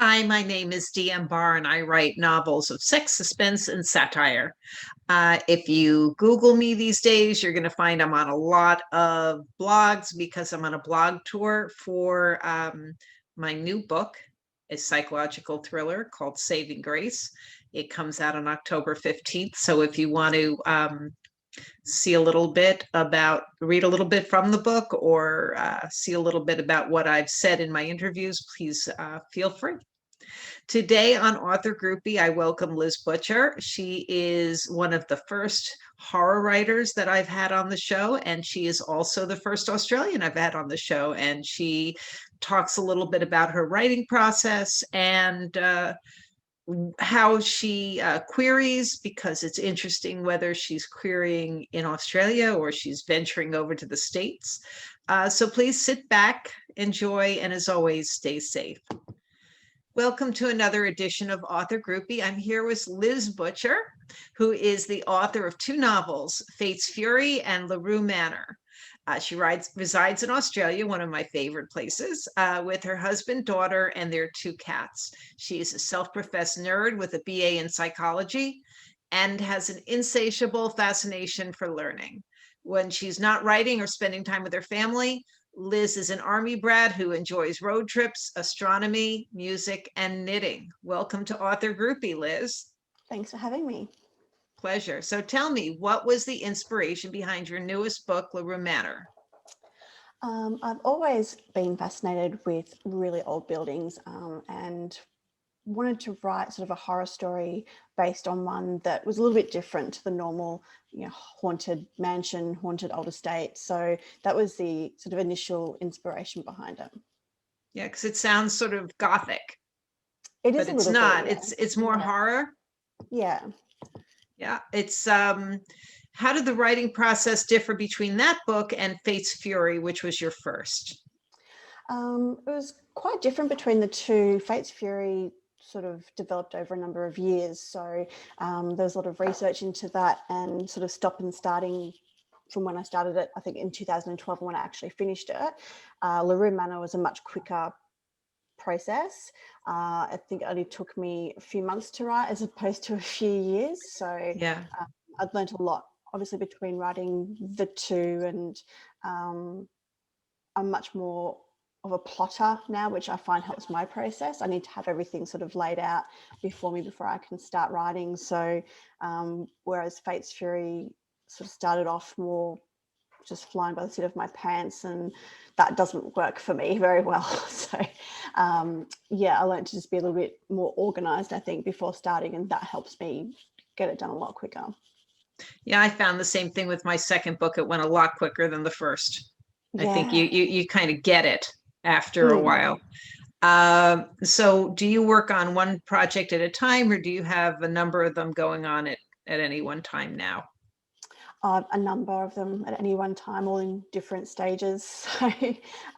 Hi, my name is DM Barr, and I write novels of sex, suspense, and satire. If you Google me these days, you're going to find I'm on a lot of blogs because I'm on a blog tour for my new book, a psychological thriller called Saving Grace. It comes out on October 15th. So if you want to see a little bit about, read a little bit from the book or see a little bit about what I've said in my interviews, please feel free. Today on Author Groupie, I welcome Liž Butcher. She is one of the first horror writers that I've had on the show, and she is also the first Australian I've had on the show. And she talks a little bit about her writing process and how she queries, because it's interesting whether she's querying in Australia or she's venturing over to the States. So please sit back, enjoy, and as always, stay safe. Welcome to another edition of Author Groupie. I'm here with Liž Butcher, who is the author of two novels, Fate's Fury and LaRue Manor. She resides in Australia, one of my favorite places, with her husband, daughter, and their two cats. She is a self-professed nerd with a BA in psychology and has an insatiable fascination for learning. When she's not writing or spending time with her family, Liz is an Army brat who enjoys road trips, astronomy, music, and knitting. Welcome to Author Groupie, Liz. Thanks for having me. Pleasure. So tell me, what was the inspiration behind your newest book, LaRue Manor? I've always been fascinated with really old buildings and wanted to write sort of a horror story based on one that was a little bit different to the normal, haunted mansion, haunted old estate. So that was the sort of initial inspiration behind it. Yeah, because it sounds sort of gothic, It is but a it's little bit, not. yeah. It's more horror. Yeah. Yeah, it's how did the writing process differ between that book and Fate's Fury, which was your first? It was quite different between the two. Fate's Fury sort of developed over a number of years. So there was a lot of research into that and sort of stop and starting from when I started it, I think in 2012 when I actually finished it. LaRue Manor was a much quicker process. I think it only took me a few months to write as opposed to a few years. So Yeah. I've learned a lot, obviously, between writing the two, and I'm much more of a plotter now, which I find helps my process. I need to have everything sort of laid out before I can start writing. So whereas Fate's Fury sort of started off more just flying by the seat of my pants, and that doesn't work for me very well. So I learned to just be a little bit more organized, I think, before starting, and that helps me get it done a lot quicker. Yeah, I found the same thing with my second book. It went a lot quicker than the first. I think Yeah. you kind of get it after a Mm. while. So do you work on one project at a time, or do you have a number of them going on at any one time now? A number of them at any one time, all in different stages. So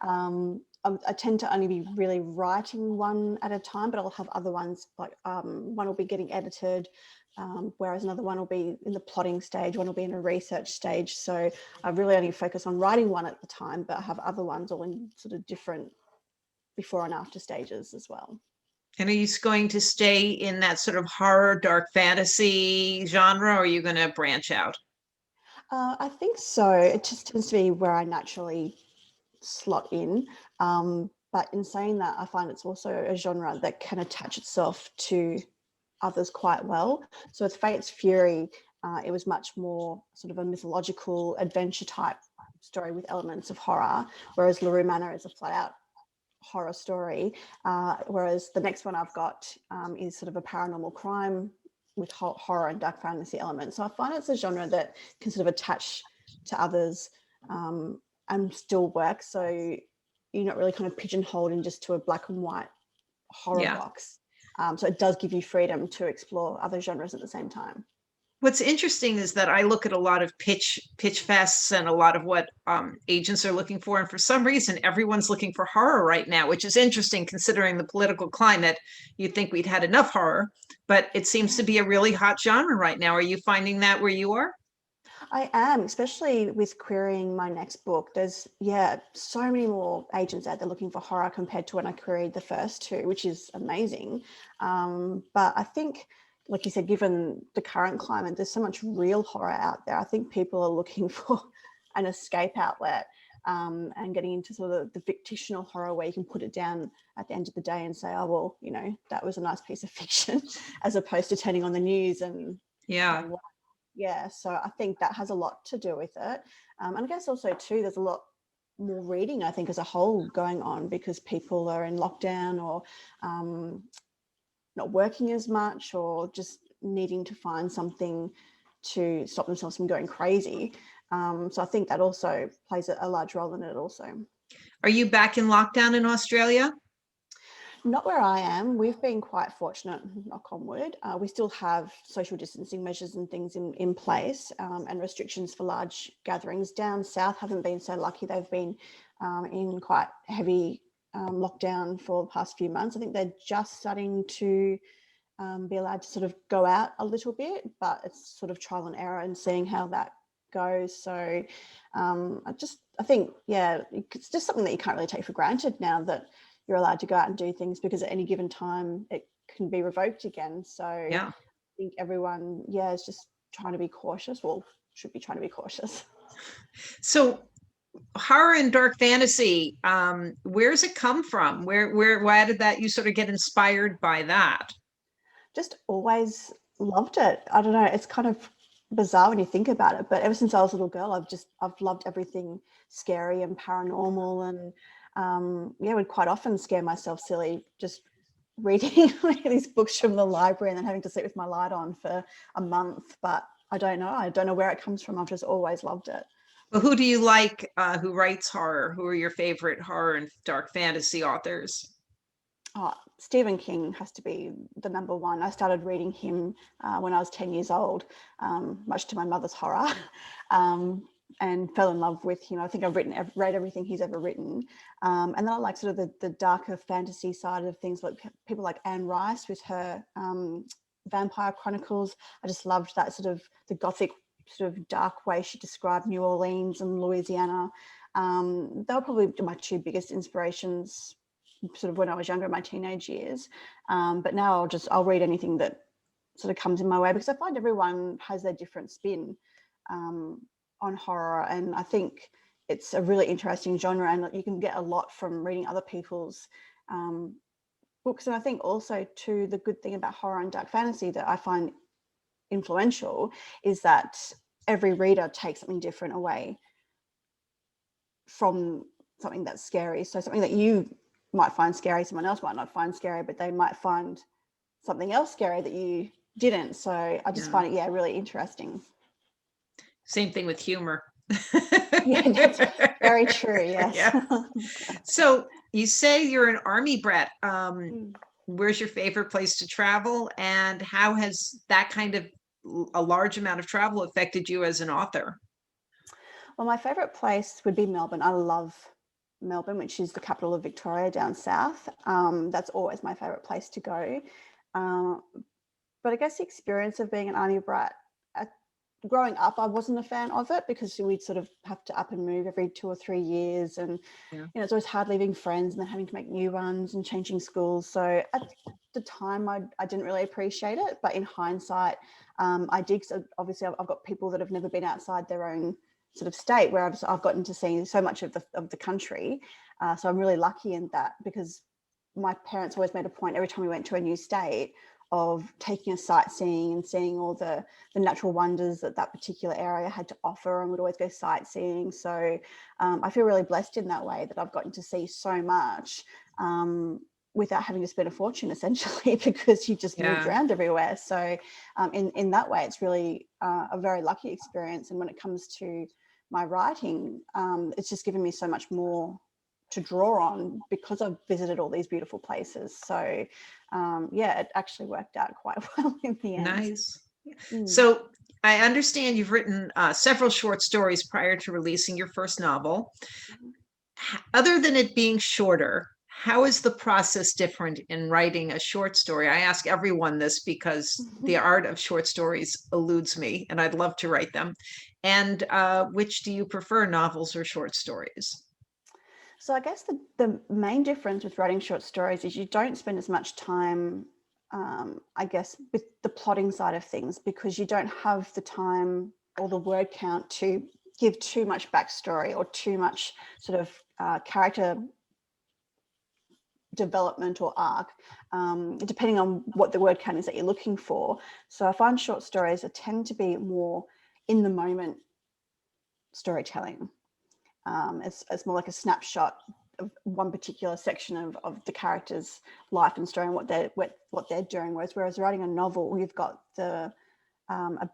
I tend to only be really writing one at a time, but I'll have other ones, like one will be getting edited, whereas another one will be in the plotting stage, one will be in a research stage. So I really only focus on writing one at the time, but I have other ones all in sort of different before and after stages as well. And are you going to stay in that sort of horror, dark fantasy genre, or are you going to branch out? I think so. It just tends to be where I naturally slot in. But in saying that, I find it's also a genre that can attach itself to others quite well. So with Fate's Fury, it was much more sort of a mythological adventure type story with elements of horror, whereas LaRue Manor is a flat out horror story. Whereas the next one I've got is sort of a paranormal crime with horror and dark fantasy elements. So I find it's a genre that can sort of attach to others and still work. So you're not really kind of pigeonholed in just to a black and white horror Yeah. box. So it does give you freedom to explore other genres at the same time. What's interesting is that I look at a lot of pitch fests and a lot of what agents are looking for, and for some reason, everyone's looking for horror right now, which is interesting considering the political climate. You'd think we'd had enough horror, but it seems to be a really hot genre right now. Are you finding that where you are? I am, especially with querying my next book. There's, so many more agents out there looking for horror compared to when I queried the first two, which is amazing. But I think, like you said, given the current climate, there's so much real horror out there. I think people are looking for an escape outlet, and getting into sort of the fictional horror where you can put it down at the end of the day and say, oh, well, that was a nice piece of fiction, as opposed to turning on the news and Yeah. going, so I think that has a lot to do with it. And I guess also too, there's a lot more reading, I think, as a whole going on because people are in lockdown or not working as much or just needing to find something to stop themselves from going crazy. So I think that also plays a large role in it also. Are you back in lockdown in Australia? Not where I am. We've been quite fortunate, knock on wood. We still have social distancing measures and things in place, and restrictions for large gatherings. Down south haven't been so lucky. They've been in quite heavy lockdown for the past few months. I think they're just starting to be allowed to sort of go out a little bit, but it's sort of trial and error and seeing how that goes. So I think, it's just something that you can't really take for granted now that you're allowed to go out and do things, because at any given time it can be revoked again. So I think everyone, is just trying to be cautious. Well, should be trying to be cautious. So horror and dark fantasy, where's it come from? Why did that, you sort of get inspired by that? Just always loved it. I don't know, it's kind of bizarre when you think about it, but ever since I was a little girl, I've loved everything scary and paranormal, and would quite often scare myself silly just reading these books from the library and then having to sit with my light on for a month. But I don't know where it comes from. I've just always loved it. Well, who do you like who writes horror? Who are your favorite horror and dark fantasy authors? Oh, Stephen King has to be the number one. I started reading him when I was 10 years old, much to my mother's horror, and fell in love with him. I think I've read everything he's ever written. And then I like sort of the darker fantasy side of things, like people like Anne Rice with her Vampire Chronicles. I just loved that sort of the gothic sort of dark way she described New Orleans and Louisiana. They were probably my two biggest inspirations sort of when I was younger, in my teenage years. But now I'll read anything that sort of comes in my way, because I find everyone has their different spin on horror. And I think it's a really interesting genre, and you can get a lot from reading other people's books. And I think also too, the good thing about horror and dark fantasy that I find influential is that every reader takes something different away from something that's scary. So something that you might find scary, someone else might not find scary, but they might find something else scary that you didn't. So I just find it really interesting. Same thing with humor. That's very true. Yes. Yeah. So you say you're an Army brat. Where's your favorite place to travel, and how has that kind of a large amount of travel affected you as an author? Well, my favorite place would be Melbourne. I love Melbourne, which is the capital of Victoria down south. That's always my favorite place to go. But I guess the experience of being an Army brat, growing up, I wasn't a fan of it, because we'd sort of have to up and move every 2 or 3 years, and it's always hard leaving friends and then having to make new ones and changing schools. So at the time, I didn't really appreciate it, but in hindsight, I did. So obviously, I've got people that have never been outside their own sort of state, where I've gotten to see so much of the country. So I'm really lucky in that, because my parents always made a point every time we went to a new state of taking us sightseeing and seeing all the natural wonders that particular area had to offer, and would always go sightseeing. So I feel really blessed in that way, that I've gotten to see so much without having to spend a fortune, essentially, because you just moved around everywhere. So in that way, it's really a very lucky experience. And when it comes to my writing, it's just given me so much more to draw on, because I've visited all these beautiful places. So it actually worked out quite well in the end. Nice. So I understand you've written several short stories prior to releasing your first novel. Other than it being shorter, how is the process different in writing a short story? I ask everyone this because the art of short stories eludes me, and I'd love to write them. And which do you prefer, novels or short stories? So I guess the main difference with writing short stories is you don't spend as much time, I guess, with the plotting side of things, because you don't have the time or the word count to give too much backstory or too much sort of character development or arc, depending on what the word count is that you're looking for. So I find short stories tend to be more in the moment storytelling. It's more like a snapshot of one particular section of the character's life and story and what they're doing. Whereas writing a novel, you've got the a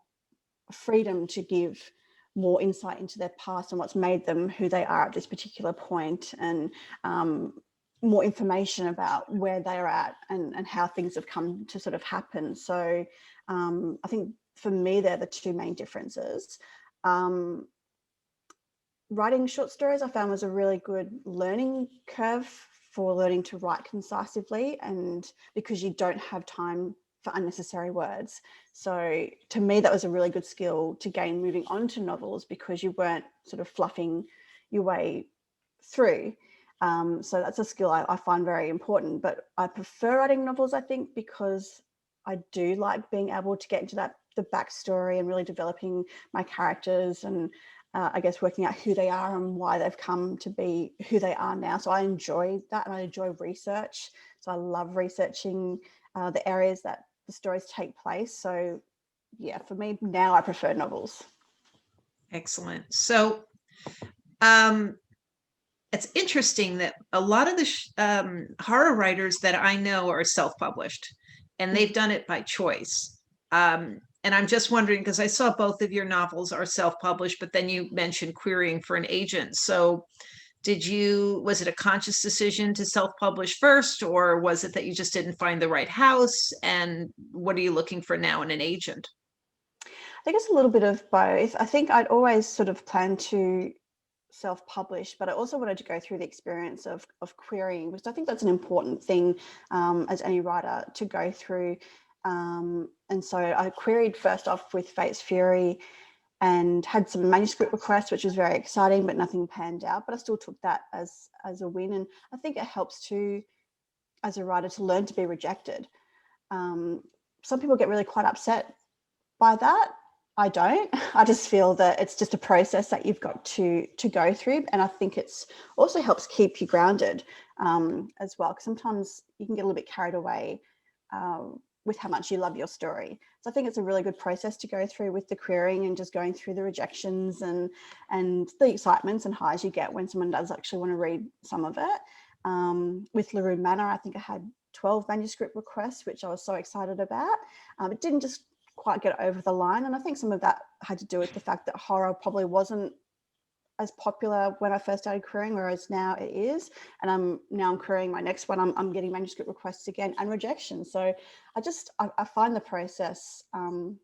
freedom to give more insight into their past and what's made them who they are at this particular point, and more information about where they're at and how things have come to sort of happen. So I think for me, they're the two main differences. Writing short stories I found was a really good learning curve for learning to write concisively, and because you don't have time for unnecessary words. So to me, that was a really good skill to gain moving on to novels, because you weren't sort of fluffing your way through. So that's a skill I find very important. But I prefer writing novels, I think, because I do like being able to get into the backstory and really developing my characters, and I guess working out who they are and why they've come to be who they are now. So I enjoy that, and I enjoy research. So I love researching the areas that the stories take place. So yeah, for me now, I prefer novels. Excellent. So it's interesting that a lot of the horror writers that I know are self-published, and they've done it by choice. And I'm just wondering, because I saw both of your novels are self-published, but then you mentioned querying for an agent. So was it a conscious decision to self-publish first, or was it that you just didn't find the right house? And what are you looking for now in an agent? I think it's a little bit of both. I think I'd always sort of planned to self-publish, but I also wanted to go through the experience of querying, because I think that's an important thing as any writer to go through. And so I queried first off with Fate's Fury and had some manuscript requests, which was very exciting, but nothing panned out. But I still took that as a win. And I think it helps to, as a writer, to learn to be rejected. Some people get really quite upset by that. I don't. I just feel that it's just a process that you've got to go through. And I think it's also helps keep you grounded as well. Because sometimes you can get a little bit carried away with how much you love your story. So I think it's a really good process to go through with the querying and just going through the rejections and the excitements and highs you get when someone does actually want to read some of it. With LaRue Manor, I think I had 12 manuscript requests, which I was so excited about. It didn't just quite get over the line, and I think some of that had to do with the fact that horror probably wasn't as popular when I first started querying, whereas now it is. And I'm querying my next one. I'm getting manuscript requests again and rejection. So I find the process, it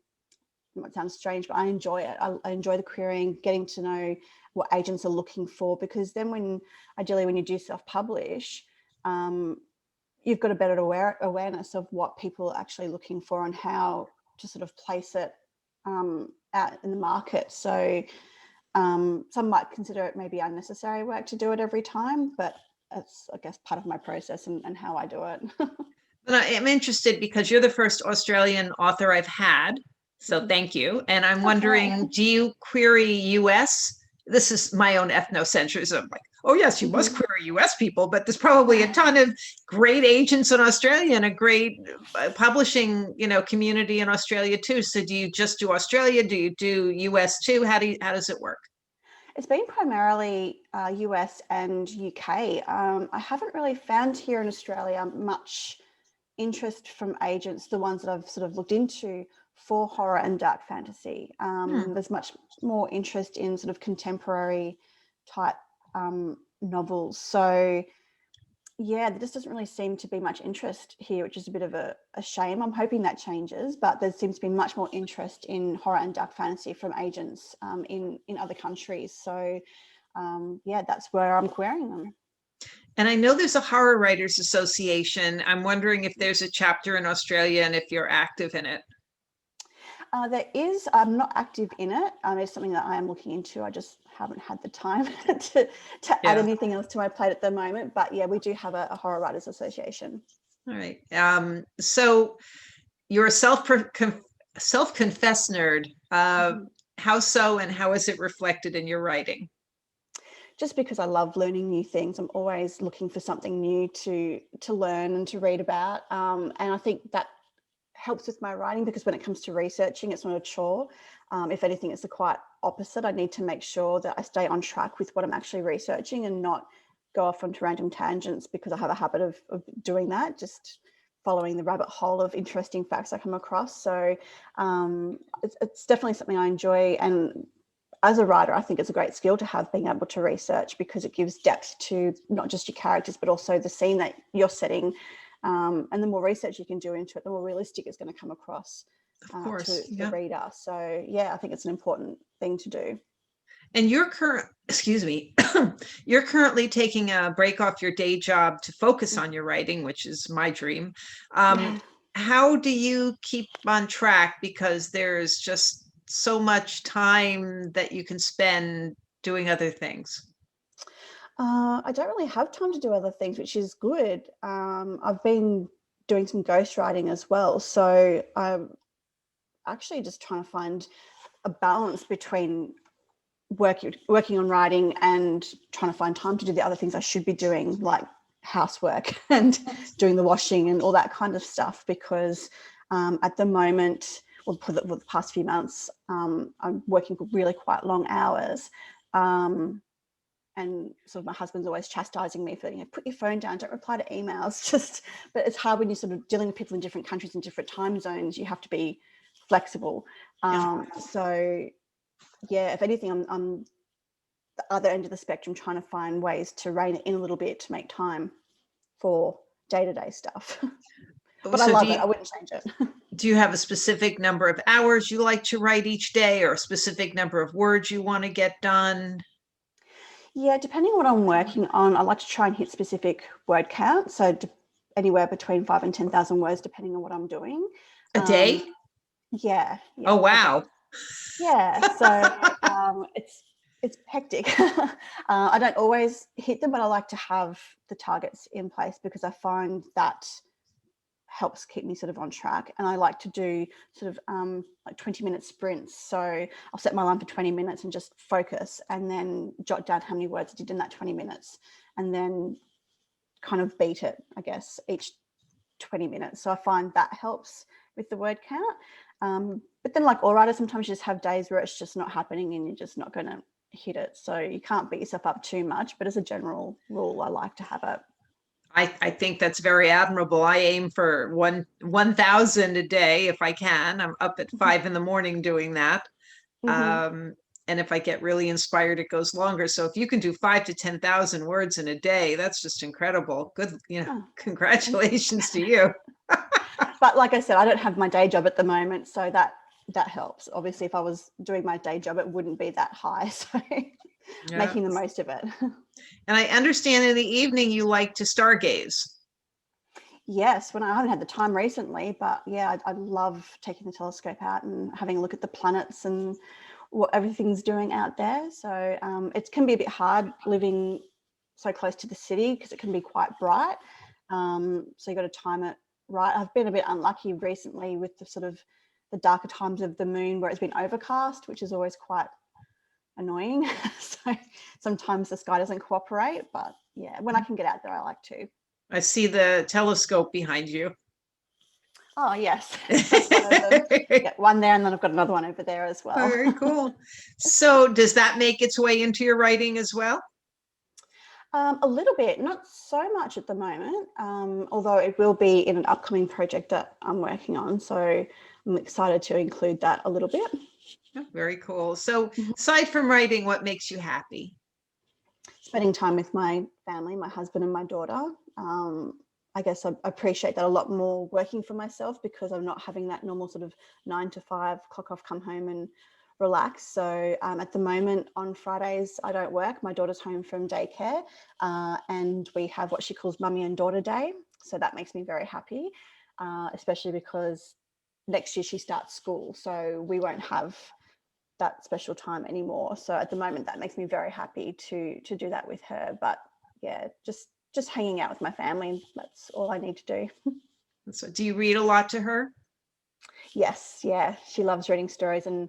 might sound strange, but I enjoy it. I enjoy the querying, getting to know what agents are looking for, because then ideally when you do self-publish, you've got a better awareness of what people are actually looking for and how to sort of place it out in the market. So some might consider it maybe unnecessary work to do it every time, but it's, I guess, part of my process and how I do it. But I'm interested because you're the first Australian author I've had. So thank you. And I'm wondering, do you query US? This is my own ethnocentrism. Like, oh yes, you must query US people, but there's probably a ton of great agents in Australia and a great publishing, community in Australia too. So do you just do Australia? Do you do US too? How does it work? It's been primarily US and UK. I haven't really found here in Australia much interest from agents, the ones that I've sort of looked into for horror and dark fantasy. There's much more interest in sort of contemporary type novels. So yeah, there just doesn't really seem to be much interest here, which is a bit of a shame. I'm hoping that changes, but there seems to be much more interest in horror and dark fantasy from agents in other countries. So yeah, that's where I'm querying them. And I know there's a Horror Writers Association. I'm wondering if there's a chapter in Australia and if you're active in it. There is. I'm not active in it. It's something that I am looking into. I just haven't had the time to add Yeah. anything else to my plate at the moment. But yeah, we do have a Horror Writers Association. All right. So you're a self-confessed nerd. How so, and how is it reflected in your writing? Just because I love learning new things. I'm always looking for something new to learn and to read about. And I think that helps with my writing, because when it comes to researching, it's not a chore. If anything, it's the quite opposite. I need to make sure that I stay on track with what I'm actually researching and not go off onto random tangents, because I have a habit of doing that, just following the rabbit hole of interesting facts I come across. So it's definitely something I enjoy. And as a writer, I think it's a great skill to have, being able to research, because it gives depth to not just your characters, but also the scene that you're setting. And the more research you can do into it, the more realistic it's going to come across to the reader. So yeah, I think it's an important thing to do. And you're you're currently taking a break off your day job to focus on your writing, which is my dream. How do you keep on track? Because there's just so much time that you can spend doing other things. I don't really have time to do other things, which is good. I've been doing some ghostwriting as well. So I'm actually just trying to find a balance between working on writing and trying to find time to do the other things I should be doing, like housework and doing the washing and all that kind of stuff. Because at the moment, well, for the past few months, I'm working really quite long hours. And sort of my husband's always chastising me for, put your phone down, don't reply to emails. But it's hard when you're sort of dealing with people in different countries and different time zones. You have to be flexible. So yeah, if anything, I'm the other end of the spectrum, trying to find ways to rein it in a little bit to make time for day-to-day stuff. But I love it. I wouldn't change it. Do you have a specific number of hours you like to write each day, or a specific number of words you want to get done? Yeah, depending on what I'm working on, I like to try and hit specific word count. So anywhere between 5,000 and 10,000 words, depending on what I'm doing. A day? Yeah. Oh, wow. Yeah. So it's hectic. I don't always hit them, but I like to have the targets in place, because I find that helps keep me sort of on track. And I like to do sort of like 20-minute sprints. So I'll set my alarm for 20 minutes and just focus, and then jot down how many words I did in that 20 minutes, and then kind of beat it, I guess, each 20 minutes. So I find that helps with the word count. But then, like all writers, sometimes you just have days where it's just not happening and you're just not going to hit it. So you can't beat yourself up too much. But as a general rule, I like to have it. I think that's very admirable. I aim for 1,000 a day if I can. I'm up at 5 a.m. doing that. And if I get really inspired, it goes longer. So if you can do 5,000 to 10,000 words in a day, that's just incredible. Good, congratulations to you. But like I said, I don't have my day job at the moment, so that helps. Obviously, if I was doing my day job, it wouldn't be that high. So making the most of it. And I understand in the evening you like to stargaze. Yes, when I haven't had the time recently, but yeah, I love taking the telescope out and having a look at the planets and what everything's doing out there. So it can be a bit hard living so close to the city, because it can be quite bright. So you got to time it right. I've been a bit unlucky recently with the sort of the darker times of the moon, where it's been overcast, which is always quite annoying. So sometimes the sky doesn't cooperate, but yeah, when I can get out there, I like to. I see the telescope behind you. Oh yes. That's one of them. Yeah, one there, and then I've got another one over there as well. Very cool. So does that make its way into your writing as well? A little bit, not so much at the moment, although it will be in an upcoming project that I'm working on. So I'm excited to include that a little bit. Oh, very cool. So aside from writing, what makes you happy? Spending time with my family, my husband and my daughter. I guess I appreciate that a lot more working for myself, because I'm not having that normal sort of 9 to 5 clock off, come home and relax. So at the moment on Fridays, I don't work. My daughter's home from daycare and we have what she calls Mummy and Daughter Day. So that makes me very happy, especially because next year she starts school. So we won't have that special time anymore. So at the moment, that makes me very happy to do that with her. But yeah, just hanging out with my family. That's all I need to do. So do you read a lot to her? Yes, yeah, she loves reading stories, and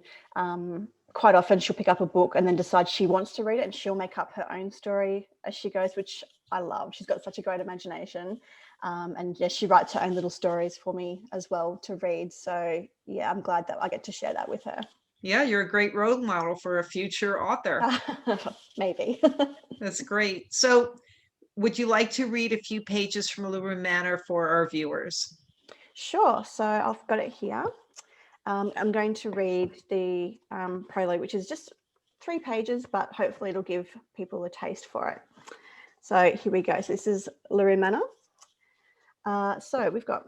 quite often she'll pick up a book and then decide she wants to read it, and she'll make up her own story as she goes, which I love. She's got such a great imagination, and yeah, she writes her own little stories for me as well to read. So yeah, I'm glad that I get to share that with her. Yeah, you're a great role model for a future author. Maybe. That's great. So would you like to read a few pages from Allure Manor for our viewers? Sure. So I've got it here. I'm going to read the prologue, which is just 3 pages, but hopefully it'll give people a taste for it. So here we go. So this is Liž Manor. So we've got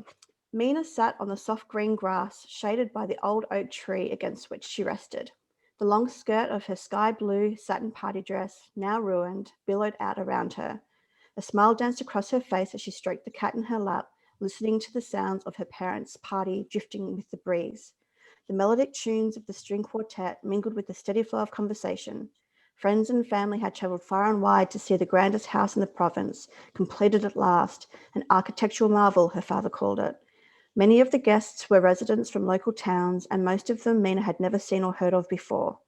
Mina sat on the soft green grass, shaded by the old oak tree against which she rested. The long skirt of her sky blue satin party dress, now ruined, billowed out around her. A smile danced across her face as she stroked the cat in her lap, listening to the sounds of her parents' party drifting with the breeze. The melodic tunes of the string quartet mingled with the steady flow of conversation. Friends and family had travelled far and wide to see the grandest house in the province, completed at last, an architectural marvel, her father called it. Many of the guests were residents from local towns, and most of them Mina had never seen or heard of before.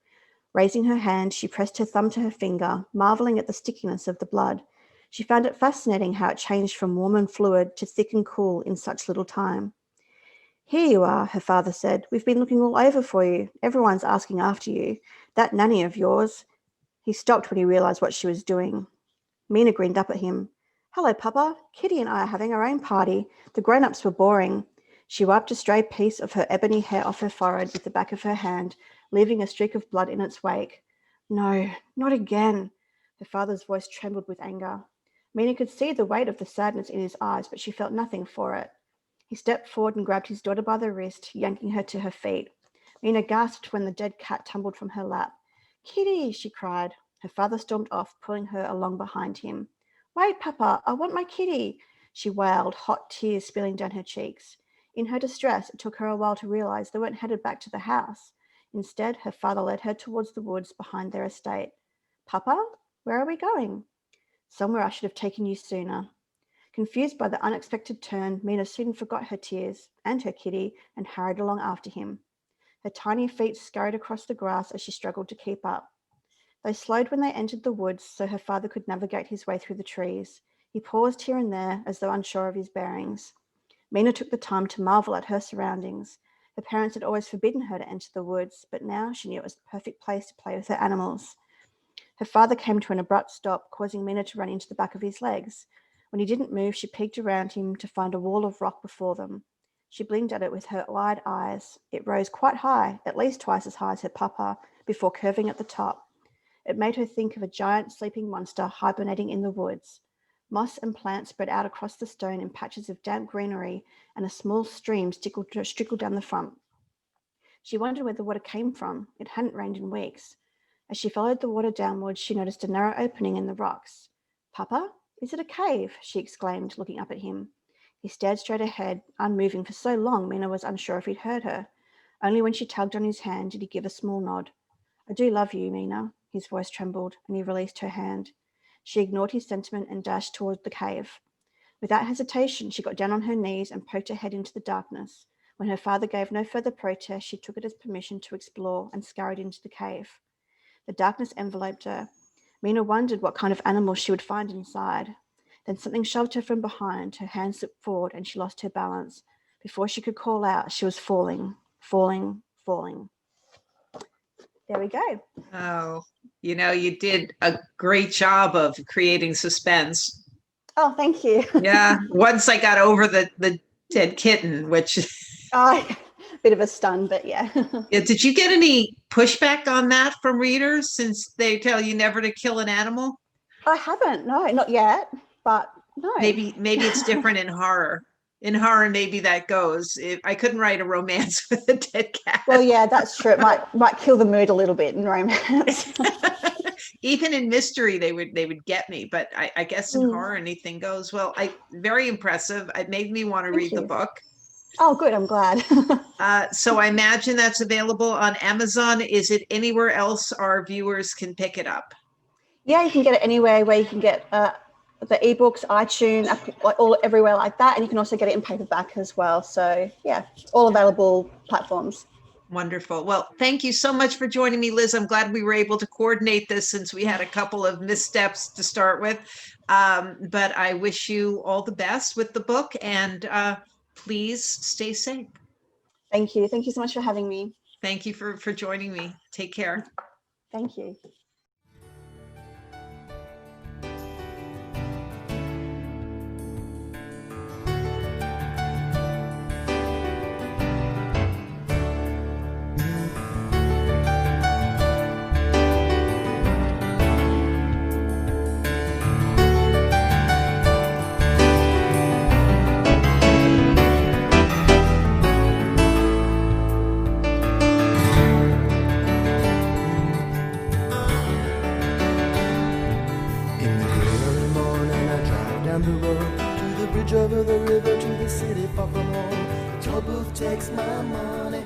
Raising her hand, she pressed her thumb to her finger, marvelling at the stickiness of the blood. She found it fascinating how it changed from warm and fluid to thick and cool in such little time. Here you are, her father said. We've been looking all over for you. Everyone's asking after you. That nanny of yours. He stopped when he realised what she was doing. Mina grinned up at him. Hello, Papa. Kitty and I are having our own party. The grown-ups were boring. She wiped a stray piece of her ebony hair off her forehead with the back of her hand, leaving a streak of blood in its wake. No, not again. Her father's voice trembled with anger. Mina could see the weight of the sadness in his eyes, but she felt nothing for it. He stepped forward and grabbed his daughter by the wrist, yanking her to her feet. Mina gasped when the dead cat tumbled from her lap. Kitty, she cried. Her father stormed off, pulling her along behind him. Wait, Papa, I want my kitty, she wailed, hot tears spilling down her cheeks. In her distress, it took her a while to realize they weren't headed back to the house. Instead, her father led her towards the woods behind their estate. Papa, where are we going? Somewhere I should have taken you sooner. Confused by the unexpected turn, Mina soon forgot her tears and her kitty and hurried along after him. Her tiny feet scurried across the grass as she struggled to keep up. They slowed when they entered the woods so her father could navigate his way through the trees. He paused here and there as though unsure of his bearings. Mina took the time to marvel at her surroundings. Her parents had always forbidden her to enter the woods, but now she knew it was the perfect place to play with her animals. Her father came to an abrupt stop, causing Mina to run into the back of his legs. When he didn't move, she peeked around him to find a wall of rock before them. She blinked at it with her wide eyes. It rose quite high, at least twice as high as her papa, before curving at the top. It made her think of a giant sleeping monster hibernating in the woods. Moss and plants spread out across the stone in patches of damp greenery, and a small stream trickled down the front. She wondered where the water came from. It hadn't rained in weeks. As she followed the water downwards, she noticed a narrow opening in the rocks. Papa, is it a cave? She exclaimed, looking up at him. He stared straight ahead, unmoving for so long Mina was unsure if he'd heard her. Only when she tugged on his hand did he give a small nod. I do love you, Mina. His voice trembled, and he released her hand. She ignored his sentiment and dashed toward the cave. Without hesitation, she got down on her knees and poked her head into the darkness. When her father gave no further protest, she took it as permission to explore and scurried into the cave. The darkness enveloped her. Mina wondered what kind of animal she would find inside. Then something shoved her from behind. Her hand slipped forward and she lost her balance. Before she could call out, she was falling. There we go. Oh, you did a great job of creating suspense. Oh, thank you. Yeah. Once I got over the dead kitten, which Bit of a stun, but yeah. Yeah, did you get any pushback on that from readers since they tell you never to kill an animal? I haven't, no, not yet, but no. Maybe it's different in horror. in horror, maybe that goes. I couldn't write a romance with a dead cat. Well, yeah, that's true. It might kill the mood a little bit in romance. Even in mystery, they would get me, but I guess in horror, anything goes. Well, very impressive. It made me want to read the book. Oh, good. I'm glad. So I imagine that's available on Amazon. Is it anywhere else our viewers can pick it up? Yeah, you can get it anywhere where you can get the ebooks, iTunes, everywhere like that. And you can also get it in paperback as well. So yeah, all available platforms. Wonderful. Well, thank you so much for joining me, Liz. I'm glad we were able to coordinate this since we had a couple of missteps to start with. But I wish you all the best with the book, and please stay safe. Thank you. Thank you so much for having me. Thank you for joining me. Take care. Thank you. Over the river to the city far from home. The toll booth takes my money.